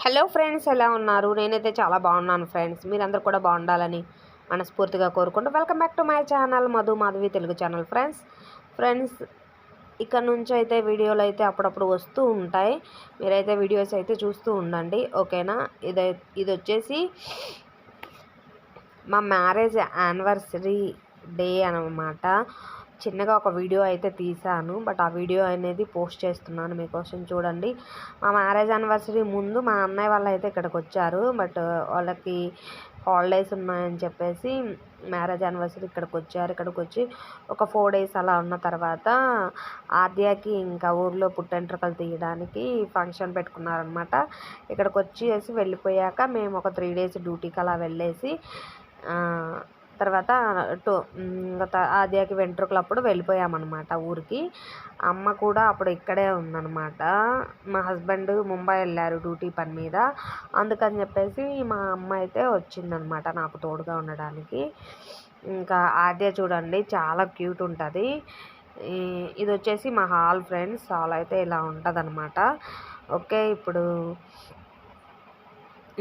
Hello friends, ఎలా ఉన్నారు? నేనైతే చాలా బాగున్నాను ఫ్రెండ్స్. మీరందరూ కూడా బాగుండాలని మనస్ఫూర్తిగా కోరుకుంటూ welcome back to my channel Madhu Madhavi Telugu channel. Friends ఇక్కడ నుంచి అయితే వీడియోలు అయితే అప్పుడప్పుడు వస్తూ ఉంటాయి. మీరైతే వీడియోస్ అయితే చూస్తూ ఉండండి, ఓకేనా? ఇది వచ్చేసి మా మ్యారేజ్ యానివర్సరీ డే అనమాట. చిన్నగా ఒక వీడియో అయితే తీసాను, బట్ ఆ వీడియో అనేది పోస్ట్ చేస్తున్నాను మీకోసం. చూడండి, మా మ్యారేజ్ యానివర్సరీ ముందు మా అన్నయ్య వాళ్ళు అయితే ఇక్కడికి వచ్చారు, బట్ వాళ్ళకి హాలిడేస్ ఉన్నాయని చెప్పేసి మ్యారేజ్ యానివర్సరీ ఇక్కడికి వచ్చారు. ఇక్కడికి వచ్చి ఒక 4 days అలా ఉన్న తర్వాత ఆద్యకి ఇంకా ఊర్లో పుట్టెంట్రుకలు తీయడానికి ఫంక్షన్ పెట్టుకున్నారనమాట. ఇక్కడికి వచ్చేసి వెళ్ళిపోయాక మేము ఒక 3 days డ్యూటీకి అలా వెళ్ళేసి తర్వాత ఆద్యకి వెంట్రుకలు అప్పుడు వెళ్ళిపోయామన్నమాట ఊరికి. అమ్మ కూడా అప్పుడు ఇక్కడే ఉందన్నమాట. మా హస్బెండ్ ముంబై వెళ్ళారు డ్యూటీ పని మీద, అందుకని చెప్పేసి మా అమ్మ అయితే వచ్చిందనమాట నాకు తోడుగా ఉండడానికి. ఇంకా ఆద్య చూడండి చాలా క్యూట్ ఉంటుంది. ఇది వచ్చేసి మా హాల్ ఫ్రెండ్స్. హాల్ అయితే ఇలా ఉంటుంది అనమాట. ఓకే, ఇప్పుడు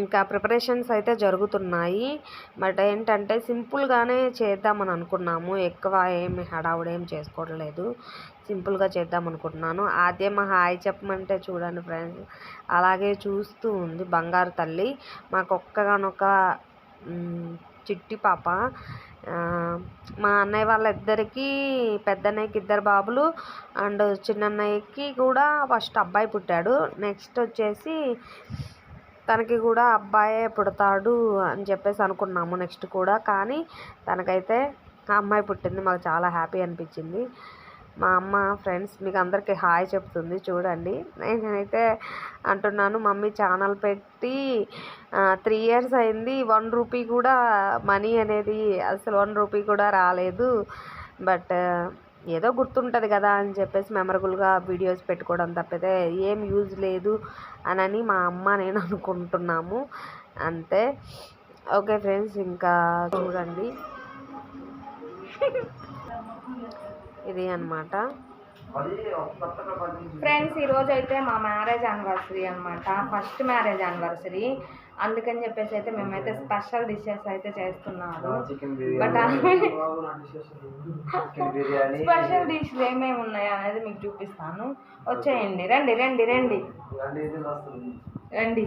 ఇంకా ప్రిపరేషన్స్ అయితే జరుగుతున్నాయి. బట్ ఏంటంటే సింపుల్గానే చేద్దామని అనుకున్నాము, ఎక్కువ ఏమి హడావుడేం చేసుకోవట్లేదు, సింపుల్గా చేద్దాం అనుకుంటున్నాను. ఆద్యమ్మ హాయ్ చెప్పమంటే చూడండి ఫ్రెండ్స్, అలాగే చూస్తూ ఉంది. బంగారు తల్లి, మాకొక్కగానొక చిట్టి పాప. మా అన్నయ్య వాళ్ళిద్దరికీ, పెద్దన్నయ్యకి 2 బాబులు అండ్ చిన్నన్నయ్యకి కూడా ఫస్ట్ అబ్బాయి పుట్టాడు. నెక్స్ట్ వచ్చేసి తనకి కూడా అబ్బాయే పుడతాడు అని చెప్పేసి అనుకున్నాము నెక్స్ట్ కూడా, కానీ తనకైతే అమ్మాయి పుట్టింది. మాకు చాలా హ్యాపీ అనిపించింది. మా అమ్మ ఫ్రెండ్స్ మీకు అందరికీ హాయ్ చెప్తుంది చూడండి. నేనైతే అంటున్నాను, మమ్మీ ఛానల్ పెట్టి 3 years అయింది, 1 rupee కూడా మనీ అనేది అసలు 1 rupee కూడా రాలేదు. బట్ ఏదో గుర్తుంటుంది కదా అని చెప్పేసి మెమరబుల్గా వీడియోస్ పెట్టుకోవడం తప్పితే ఏం యూజ్ లేదు అని మా అమ్మ నేను అనుకుంటున్నాము అంతే. ఓకే ఫ్రెండ్స్, ఇంకా చూడండి ఇది అన్నమాట ఫ్రెండ్స్. ఈరోజు అయితే మా మ్యారేజ్ యానివర్సరీ అనమాట, ఫస్ట్ మ్యారేజ్ యానివర్సరీ. అందుకని చెప్పేసి అయితే మేమైతే స్పెషల్ డిషెస్ అయితే చేస్తున్నాము. బట్ స్పెషల్ డిష్లు ఏమేమి ఉన్నాయి అనేది మీకు చూపిస్తాను. వచ్చేయండి, రండి రండి రండి రండి.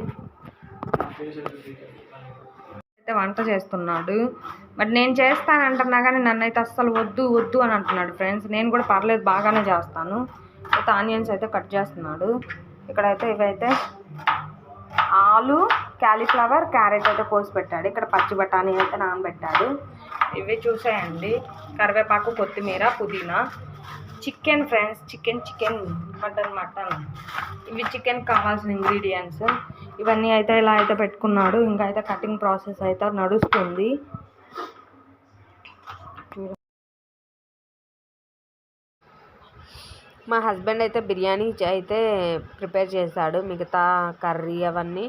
అయితే వంట చేస్తున్నాడు, బట్ నేను చేస్తానంటున్నా కానీ నన్ను అయితే అస్సలు వద్దు వద్దు అని అంటున్నాడు ఫ్రెండ్స్. నేను కూడా పర్లేదు బాగానే చేస్తాను. అయితే ఆనియన్స్ అయితే కట్ చేస్తున్నాడు. ఇక్కడైతే ఇవైతే ఆలు, క్యాలీఫ్లవర్, క్యారెట్ అయితే కోసి పెట్టాడు. ఇక్కడ పచ్చి బఠానీ అయితే నానబెట్టాడు. ఇవి చూసేయండి, కరివేపాకు, కొత్తిమీర, పుదీనా. Chicken friends, chicken mutton. ఇవి చికెన్ కావాల్సిన ఇంగ్రీడియంట్స్. ఇవన్నీ అయితే ఇలా అయితే పెట్టుకున్నాడు. ఇంకా అయితే కటింగ్ ప్రాసెస్ అయితే నడుస్తుంది. మా హస్బెండ్ అయితే బిర్యానీ అయితే ప్రిపేర్ చేశాడు. మిగతా కర్రీ అవన్నీ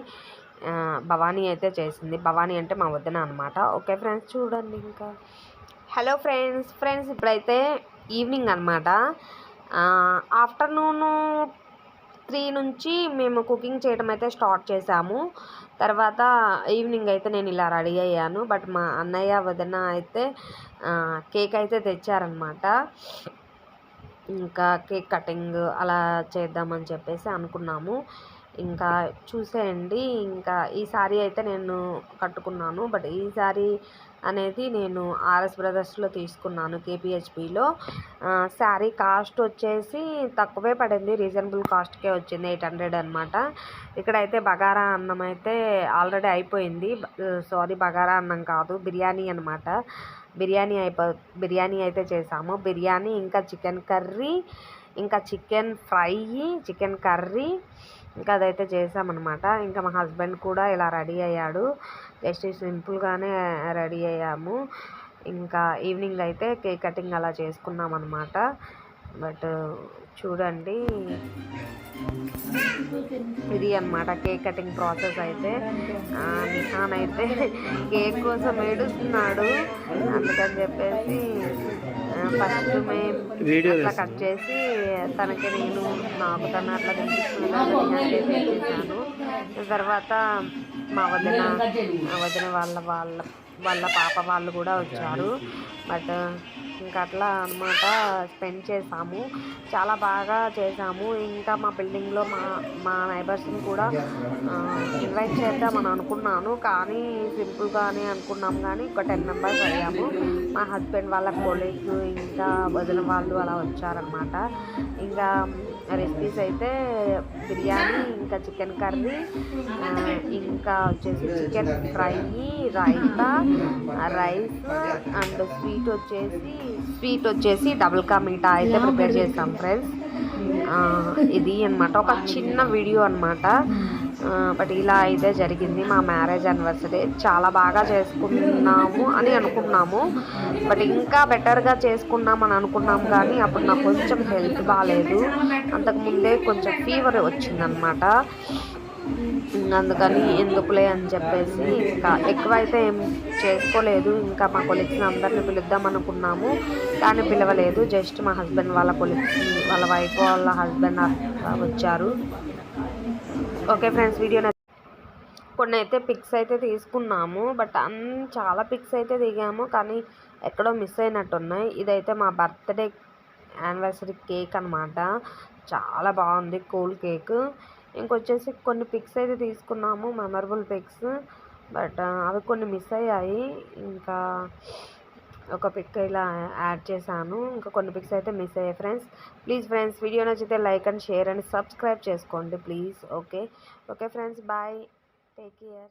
భవానీ అయితే చేసింది. భవానీ అంటే మా వదిన అనమాట. ఓకే ఫ్రెండ్స్, చూడండి ఇంకా. హలో ఫ్రెండ్స్ ఇప్పుడైతే ఈవినింగ్ అనమాట. ఆఫ్టర్నూన్ 3 నుంచి మేము కుకింగ్ చేయడం అయితే స్టార్ట్ చేసాము. తర్వాత ఈవినింగ్ అయితే నేను ఇలా రెడీ అయ్యాను. బట్ మా అన్నయ్య వదిన అయితే కేక్ అయితే తెచ్చారనమాట. ఇంకా కేక్ కటింగ్ అలా చేద్దామని చెప్పేసి అనుకున్నాము. ఇంకా చూసేయండి, ఇంకా ఈ శారీ అయితే నేను కట్టుకున్నాను. బట్ ఈ శారీ అనేది నేను ఆర్ఎస్ బ్రదర్స్లో తీసుకున్నాను, కేపీహెచ్పిలో. శారీ కాస్ట్ వచ్చేసి తక్కువే పడింది, రీజనబుల్ కాస్ట్కే వచ్చింది, 800 అనమాట. ఇక్కడైతే బగారా అన్నం అయితే ఆల్రెడీ అయిపోయింది. సారీ, బగారా అన్నం కాదు, బిర్యానీ అనమాట. బిర్యానీ అయితే చేసాము. బిర్యానీ, ఇంకా చికెన్ కర్రీ, ఇంకా చికెన్ ఫ్రై, చికెన్ కర్రీ, ఇంకా అదైతే చేసామన్నమాట. ఇంకా మా హస్బెండ్ కూడా ఇలా రెడీ అయ్యాడు. జస్ట్ సింపుల్గానే రెడీ అయ్యాము. ఇంకా ఈవినింగ్ అయితే కేక్ కటింగ్ అలా చేసుకున్నాం అన్నమాట. బట్ చూడండి, ఇది అన్నమాట కేక్ కటింగ్ ప్రాసెస్ అయితే. నిహాన్ అయితే కేక్ కోసం ఏడుస్తున్నాడు, అందుకని చెప్పేసి ఫస్ట్ మేము అట్లా కట్ చేసి తనకి నాకు తను అట్లా తినిపిస్తున్నాను. తర్వాత మా వదిన వాళ్ళ పాప వాళ్ళు కూడా వచ్చారు. బట్ ఇంకా అట్లా అనమాట స్పెండ్ చేసాము. చాలా బాగా చేసాము. ఇంకా మా బిల్డింగ్లో మా నైబర్స్ని కూడా ఇన్వైట్ చేద్దామని అనుకున్నాను, కానీ సింపుల్గానే అనుకున్నాం. కానీ ఒక 10 మెంబర్స్ అయ్యాము. మా హస్బెండ్ వాళ్ళ కొలీగ్ ఇంకా వదిన వాళ్ళు అలా వచ్చారనమాట. ఇంకా రెసిపీస్ అయితే బిర్యానీ, ఇంకా చికెన్ కర్రీ, ఇంకా వచ్చేసి chicken fry, raita, rice and sweet వచ్చేసి డబుల్ కా మీఠా అయితే ప్రిపేర్ చేస్తాం ఫ్రెండ్స్. ఇది అనమాట ఒక చిన్న వీడియో అనమాట. బట్ ఇలా అయితే జరిగింది మా మ్యారేజ్ యానివర్సరీ. చాలా బాగా చేసుకున్నాము అని అనుకున్నాము, బట్ ఇంకా బెటర్గా చేసుకున్నామని అనుకున్నాం. కానీ అప్పుడు నాకు కొంచెం హెల్త్ బాగాలేదు, అంతకుముందే కొంచెం ఫీవర్ వచ్చిందనమాట. అందుకని ఎందుకులే అని చెప్పేసి ఇంకా ఎక్కువైతే ఏం చేసుకోలేదు. ఇంకా మా కొలీగ్స్ని అందరిని పిలుద్దాం అనుకున్నాము, కానీ పిలవలేదు. జస్ట్ మా హస్బెండ్ వాళ్ళ కొలీగ్స్, వాళ్ళ వైఫ్ వాళ్ళ హస్బెండ్ వచ్చారు. ఓకే ఫ్రెండ్స్, వీడియో కొన్ని అయితే పిక్స్ అయితే తీసుకున్నాము. బట్ చాలా పిక్స్ అయితే దిగాము, కానీ ఎక్కడో మిస్ అయినట్టున్నాయి. ఇదైతే మా బర్త్డే యానివర్సరీ కేక్ అనమాట. చాలా బాగుంది, కూల్ కేక్. ఇంకొచ్చేసి కొన్ని పిక్స్ అయితే తీసుకున్నాము, మెమరబుల్ పిక్స్. బట్ అవి కొన్ని మిస్ అయ్యాయి. ఇంకా ఒక పిక్ ఇలా యాడ్ చేశాను, ఇంకా కొన్ని పిక్స్ అయితే మిస్ అయ్యాయి ఫ్రెండ్స్. ప్లీజ్ ఫ్రెండ్స్, వీడియో నచ్చితే like and share and subscribe చేసుకోండి please. Okay friends, bye, take care.